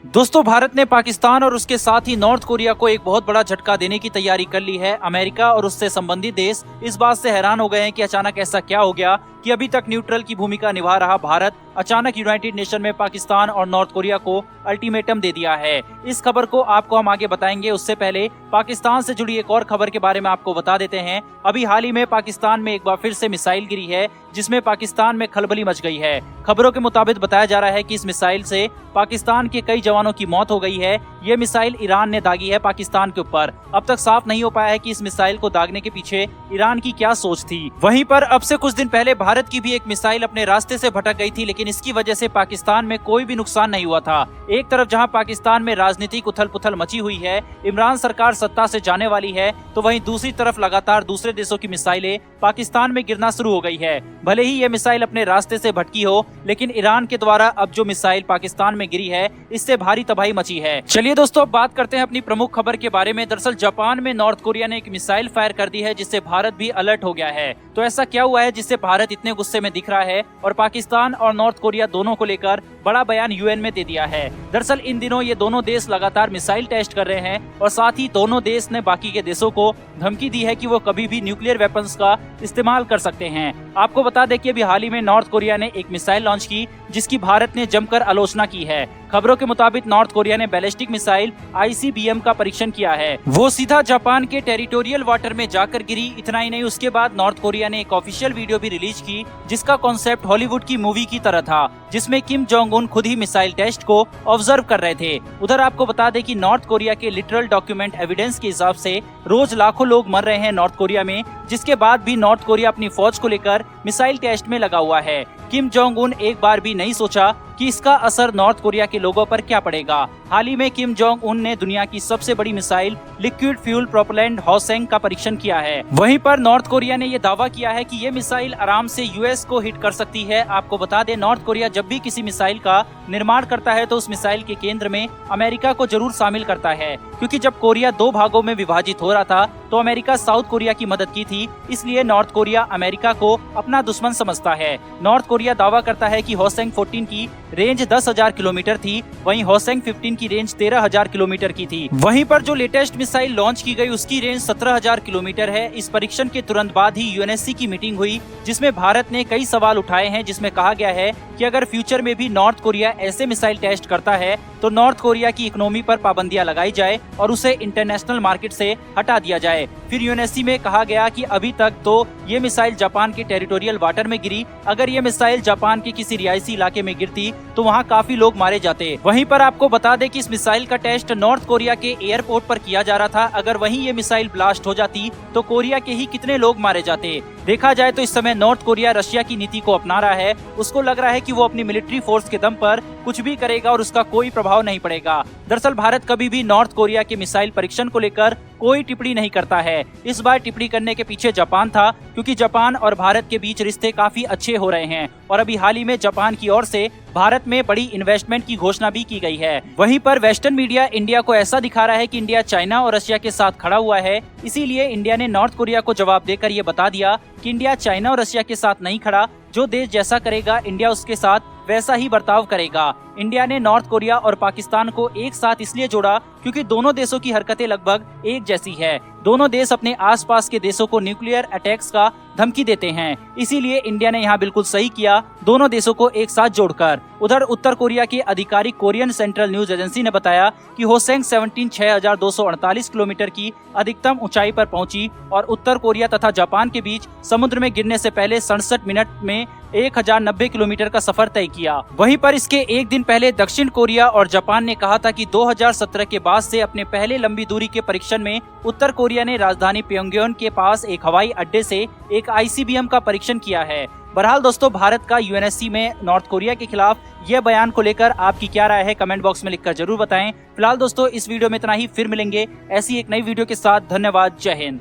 दोस्तों, भारत ने पाकिस्तान और उसके साथ ही नॉर्थ कोरिया को एक बहुत बड़ा झटका देने की तैयारी कर ली है। अमेरिका और उससे संबंधित देश इस बात से हैरान हो गए हैं कि अचानक ऐसा क्या हो गया कि अभी तक न्यूट्रल की भूमिका निभा रहा भारत अचानक यूनाइटेड नेशन में पाकिस्तान और नॉर्थ कोरिया को अल्टीमेटम दे दिया है। इस खबर को आपको हम आगे बताएंगे। उससे पहले पाकिस्तान से जुड़ी एक और खबर के बारे में आपको बता देते हैं। अभी हाल ही में पाकिस्तान में एक बार फिर से मिसाइल गिरी है, जिसमें पाकिस्तान में खलबली मच गई है। खबरों के मुताबिक बताया जा रहा है कि इस मिसाइल से पाकिस्तान के कई जवानों की मौत हो गई है। ये मिसाइल ईरान ने दागी है पाकिस्तान के ऊपर। अब तक साफ नहीं हो पाया है कि इस मिसाइल को दागने के पीछे ईरान की क्या सोच थी। वहीं पर अब से कुछ दिन पहले भारत की भी एक मिसाइल अपने रास्ते से भटक गई थी, लेकिन इसकी वजह से पाकिस्तान में कोई भी नुकसान नहीं हुआ था। एक तरफ जहां पाकिस्तान में राजनीतिक उथल पुथल मची हुई है, इमरान सरकार सत्ता से जाने वाली है, तो वहीं दूसरी तरफ लगातार दूसरे देशों की मिसाइलें पाकिस्तान में गिरना शुरू हो गई है। भले ही ये मिसाइल अपने रास्ते से भटकी हो, लेकिन ईरान के द्वारा अब जो मिसाइल पाकिस्तान में गिरी है, इससे भारी तबाही मची है। चलिए दोस्तों, अब बात करते हैं अपनी प्रमुख खबर के बारे में। दरअसल जापान में नॉर्थ कोरिया ने एक मिसाइल फायर कर दी है, जिससे भारत भी अलर्ट हो गया है। तो ऐसा क्या हुआ है जिससे भारत इतने गुस्से में दिख रहा है और पाकिस्तान और नॉर्थ कोरिया दोनों को लेकर बड़ा बयान यूएन में दे दिया है। दरअसल इन दिनों ये दोनों देश लगातार मिसाइल टेस्ट कर रहे हैं और साथ ही दोनों देश ने बाकी के देशों को धमकी दी है कि वो कभी भी न्यूक्लियर वेपन्स का इस्तेमाल कर सकते हैं। आपको बता दें कि अभी हाल ही में नॉर्थ कोरिया ने एक मिसाइल लॉन्च की, जिसकी भारत ने जमकर आलोचना की है। खबरों के मुताबिक नॉर्थ कोरिया ने बैलिस्टिक मिसाइल ICBM का परीक्षण किया है। वो सीधा जापान के टेरिटोरियल वाटर में जाकर गिरी। इतना ही नहीं, उसके बाद नॉर्थ कोरिया ने एक ऑफिशियल वीडियो भी रिलीज की, जिसका कॉन्सेप्ट हॉलीवुड की मूवी की तरह था, जिसमें किम जोंग उन खुद ही मिसाइल टेस्ट को ऑब्जर्व कर रहे थे। उधर आपको बता दें कि नॉर्थ कोरिया के लिटरल डॉक्यूमेंट एविडेंस के हिसाब से रोज लाखों लोग मर रहे हैं नॉर्थ कोरिया में, जिसके बाद भी नॉर्थ कोरिया अपनी फौज को लेकर मिसाइल टेस्ट में लगा हुआ है। किम जोंग उन एक बार भी नहीं सोचा कि इसका असर नॉर्थ कोरिया के लोगों पर क्या पड़ेगा। हाल ही में किम जोंग उन ने दुनिया की सबसे बड़ी मिसाइल लिक्विड फ्यूल प्रोपेलेंट हॉसेंग का परीक्षण किया है। वहीं पर नॉर्थ कोरिया ने यह दावा किया है कि ये मिसाइल आराम से यूएस को हिट कर सकती है। आपको बता दें, नॉर्थ कोरिया जब भी किसी मिसाइल का निर्माण करता है तो उस मिसाइल के केंद्र में अमेरिका को जरूर शामिल करता है, क्योंकि जब कोरिया दो भागों में विभाजित हो रहा था तो अमेरिका साउथ कोरिया की मदद की थी, इसलिए नॉर्थ कोरिया अमेरिका को अपना दुश्मन समझता है। नॉर्थ कोरिया दावा करता है कि हॉसेंग 14 की रेंज 10,000 किलोमीटर थी, वहीं हॉसेंग 15 की रेंज 13,000 किलोमीटर की थी। वहीं पर जो लेटेस्ट मिसाइल लॉन्च की गई उसकी रेंज 17,000 किलोमीटर है। इस परीक्षण के तुरंत बाद ही UNSC की मीटिंग हुई, जिसमें भारत ने कई सवाल उठाए हैं, जिसमें कहा गया है कि अगर फ्यूचर में भी नॉर्थ कोरिया ऐसे मिसाइल टेस्ट करता है तो नॉर्थ कोरिया की इकोनॉमी पर पाबंदियां लगाई जाए और उसे इंटरनेशनल मार्केट से हटा दिया जाए। फिर UNSC में कहा गया कि अभी तक तो ये मिसाइल जापान के टेरिटोरियल वाटर में गिरी। अगर ये मिसाइल जापान के किसी रिहायशी इलाके में गिरती तो वहाँ काफी लोग मारे जाते। वहीं पर आपको बता दें कि इस मिसाइल का टेस्ट नॉर्थ कोरिया के एयरपोर्ट पर किया जा रहा था। अगर वहीं ये मिसाइल ब्लास्ट हो जाती तो कोरिया के ही कितने लोग मारे जाते। देखा जाए तो इस समय नॉर्थ कोरिया रशिया की नीति को अपना रहा है। उसको लग रहा है कि वो अपनी मिलिट्री फोर्स के दम पर कुछ भी करेगा और उसका कोई प्रभाव नहीं पड़ेगा। दरअसल भारत कभी भी नॉर्थ कोरिया के मिसाइल परीक्षण को लेकर कोई टिप्पणी नहीं करता है। इस बार टिप्पणी करने के पीछे जापान था, क्योंकि जापान और भारत के बीच रिश्ते काफी अच्छे हो रहे हैं और अभी हाल ही में जापान की ओर से भारत में बड़ी इन्वेस्टमेंट की घोषणा भी की गई है। वहीं पर वेस्टर्न मीडिया इंडिया को ऐसा दिखा रहा है कि इंडिया चाइना और रशिया के साथ खड़ा हुआ है, इसीलिए इंडिया ने नॉर्थ कोरिया को जवाब देकर ये बता दिया कि इंडिया चाइना और रशिया के साथ नहीं खड़ा। जो देश जैसा करेगा इंडिया उसके साथ वैसा ही बर्ताव करेगा। इंडिया ने नॉर्थ कोरिया और पाकिस्तान को एक साथ इसलिए जोड़ा क्योंकि दोनों देशों की हरकतें लगभग एक जैसी है। दोनों देश अपने आसपास के देशों को न्यूक्लियर अटैक्स का धमकी देते हैं, इसीलिए इंडिया ने यहाँ बिल्कुल सही किया दोनों देशों को एक साथ जोड़कर। उधर उत्तर कोरिया की आधिकारिक कोरियन सेंट्रल न्यूज एजेंसी ने बताया कि होसेंग 17 6,248 किलोमीटर की अधिकतम ऊंचाई पर पहुंची और उत्तर कोरिया तथा जापान के बीच समुद्र में गिरने से पहले 67 मिनट में 1090 किलोमीटर का सफर तय किया। वहीं पर इसके एक दिन पहले दक्षिण कोरिया और जापान ने कहा था कि 2017 के बाद से अपने पहले लंबी दूरी के परीक्षण में उत्तर कोरिया ने राजधानी प्योंगयांग के पास एक हवाई अड्डे से एक ICBM का परीक्षण किया है। बहरहाल दोस्तों, भारत का UNSC में नॉर्थ कोरिया के खिलाफ यह बयान को लेकर आपकी क्या राय है, कमेंट बॉक्स में लिखकर जरूर बताएं। फिलहाल दोस्तों, इस वीडियो में इतना ही। फिर मिलेंगे ऐसी एक नई वीडियो के साथ। धन्यवाद। जय हिंद।